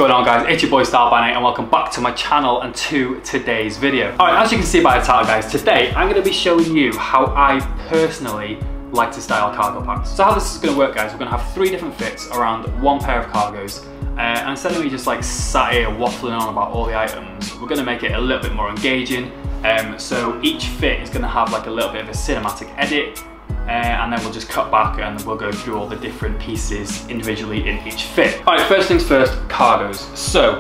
going on, guys? It's your boy Style by Night and welcome back to my channel and to today's video. Alright, as you can see by the title, guys, today I'm going to be showing you how I personally like to style cargo pants. So how this is going to work, guys, we're going to have 3 different fits around one pair of cargos, and instead of me just like sat here waffling on about all the items, we're going to make it a little bit more engaging. So each fit is going to have like a little bit of a cinematic edit, and then we'll just cut back and we'll go through all the different pieces individually in each fit. Alright, first things first, cargos. So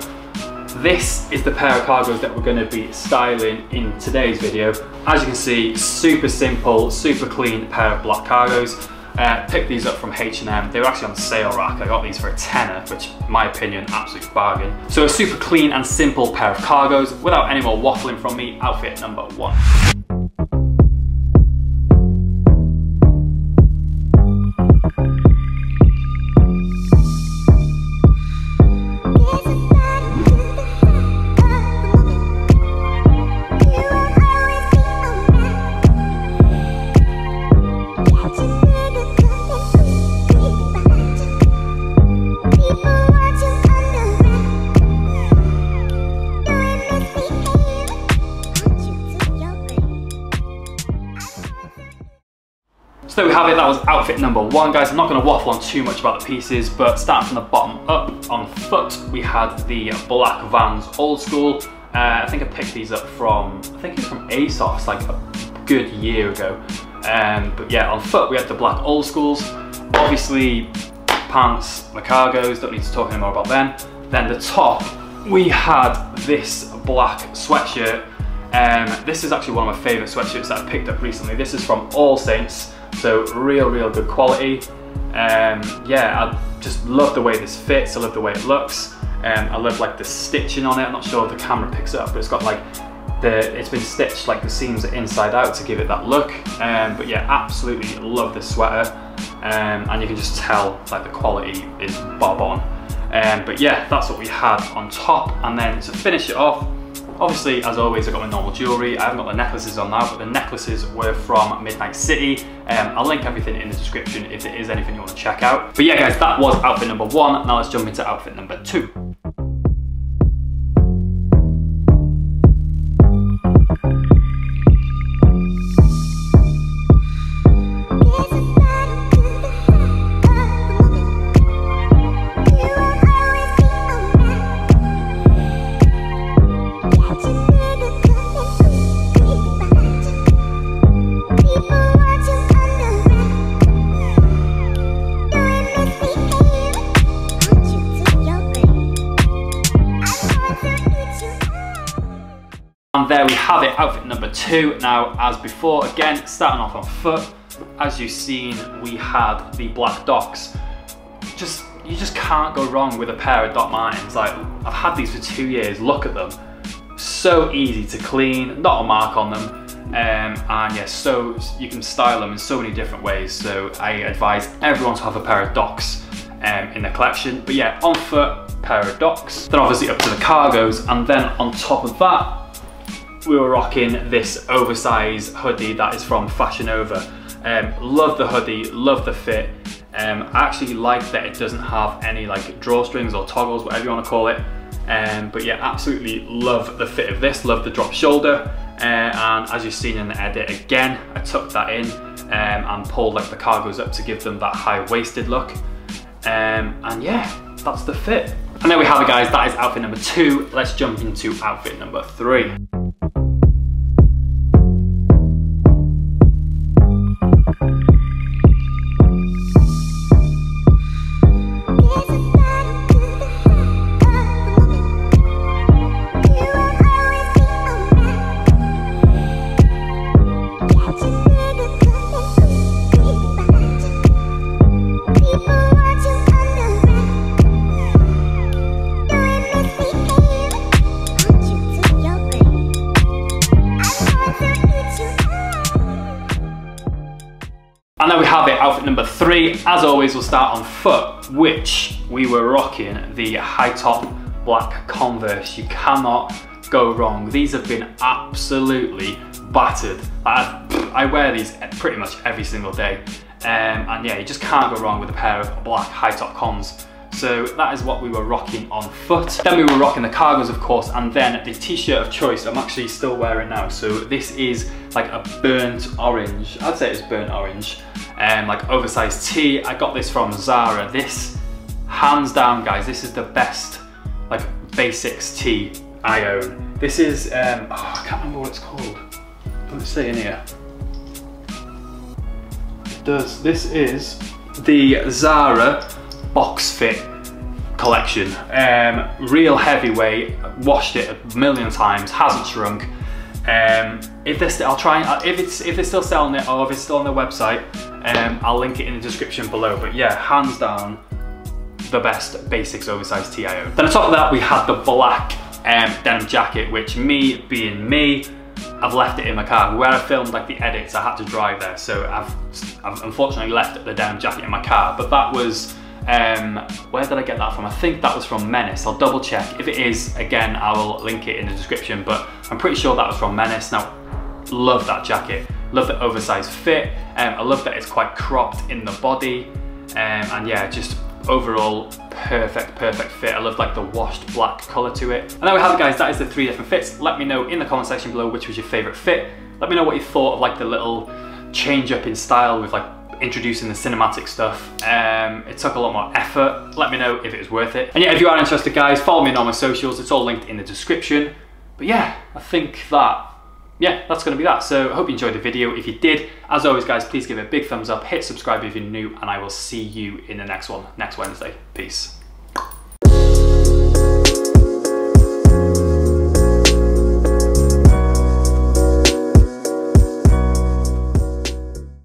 this is the pair of cargos that we're going to be styling in today's video. As you can see, super simple, super clean pair of black cargos. Picked these up from H&M. They were actually on the sale rack. I got these for a tenner, which in my opinion, absolute bargain. So a super clean and simple pair of cargos. Without any more waffling from me, outfit number 1. So there we have it, that was outfit number 1, guys. I'm not going to waffle on too much about the pieces, but starting from the bottom up, on foot we had the black Vans Old School. I think I picked these up from, I think it's from ASOS like a good year ago. But yeah, on foot we had the black Old Schools. Obviously pants, the cargos, don't need to talk anymore about them. Then the top, we had this black sweatshirt. This is actually one of my favourite sweatshirts that I picked up recently. This is from All Saints. So real good quality. Yeah, I just love the way this fits. I love the way it looks. I love like the stitching on it. I'm not sure if the camera picks it up, but it's got like it's been stitched like the seams are inside out to give it that look. But yeah, absolutely love this sweater. And you can just tell like the quality is bob on. But yeah, that's what we had on top. And then to finish it off, obviously, as always, I got my normal jewellery. I haven't got the necklaces on now, but the necklaces were from Midnight City. I'll link everything in the description if there is anything you want to check out. But yeah, guys, that was outfit number 1. Now let's jump into outfit number 2. And there we have it, outfit number 2. Now, as before, again, starting off on foot, as you've seen, we had the black Docs. You just can't go wrong with a pair of Doc Martens. Like, I've had these for 2 years, look at them. So easy to clean, not a mark on them. And yeah, so you can style them in so many different ways. So I advise everyone to have a pair of Docs in their collection. But yeah, on foot, pair of Docs. Then obviously up to the cargos, and then on top of that, we were rocking this oversized hoodie that is from Fashion Nova. Love the hoodie, love the fit. I actually like that it doesn't have any like drawstrings or toggles, whatever you want to call it. But yeah, absolutely love the fit of this, love the drop shoulder. And as you've seen in the edit, again, I tucked that in and pulled like the cargos up to give them that high-waisted look. And yeah, that's the fit. And there we have it, guys, that is outfit number 2. Let's jump into outfit number 3. And there we have it, outfit number 3. As always, we'll start on foot, which we were rocking the high top black Converse. You cannot go wrong. These have been absolutely battered. I wear these pretty much every single day. And yeah, you just can't go wrong with a pair of black high top cons. So that is what we were rocking on foot. Then we were rocking the cargos, of course, and then the t-shirt of choice I'm actually still wearing now. So this is like a burnt orange. I'd say it's burnt orange, like oversized tee. I got this from Zara. This, hands down, guys, this is the best like basics tee I own. This is, I can't remember what it's called. Let's see in here. It does. This is the Zara Box Fit collection. Real heavyweight, washed it a million times, hasn't shrunk. If they're still, if they're still selling it, or if it's still on their website, I'll link it in the description below. But yeah, hands down, the best basics oversized tee I own. Then on top of that, we had the black denim jacket, which, me being me, I've left it in my car. Where I filmed like the edits, I had to drive there, so I've unfortunately left the denim jacket in my car. But that was, where did I get that from? I think that was from Menace. I'll double check. If it is, again, I will link it in the description, but I'm pretty sure that was from Menace. Now, love that jacket. Love the oversized fit. I love that it's quite cropped in the body. And yeah, just overall perfect fit. I love like the washed black color to it. And there we have it, guys. That is the 3 different fits. Let me know in the comment section below which was your favorite fit. Let me know what you thought of like the little change up in style with like introducing the cinematic stuff. It took a lot more effort. Let me know if it was worth it. And yeah, if you are interested, guys, follow me on all my socials. It's all linked in the description. But yeah, I think that, yeah, that's gonna be that. So I hope you enjoyed the video. If you did, as always, guys, please give it a big thumbs up, hit subscribe if you're new, and I will see you in the next one next Wednesday. Peace.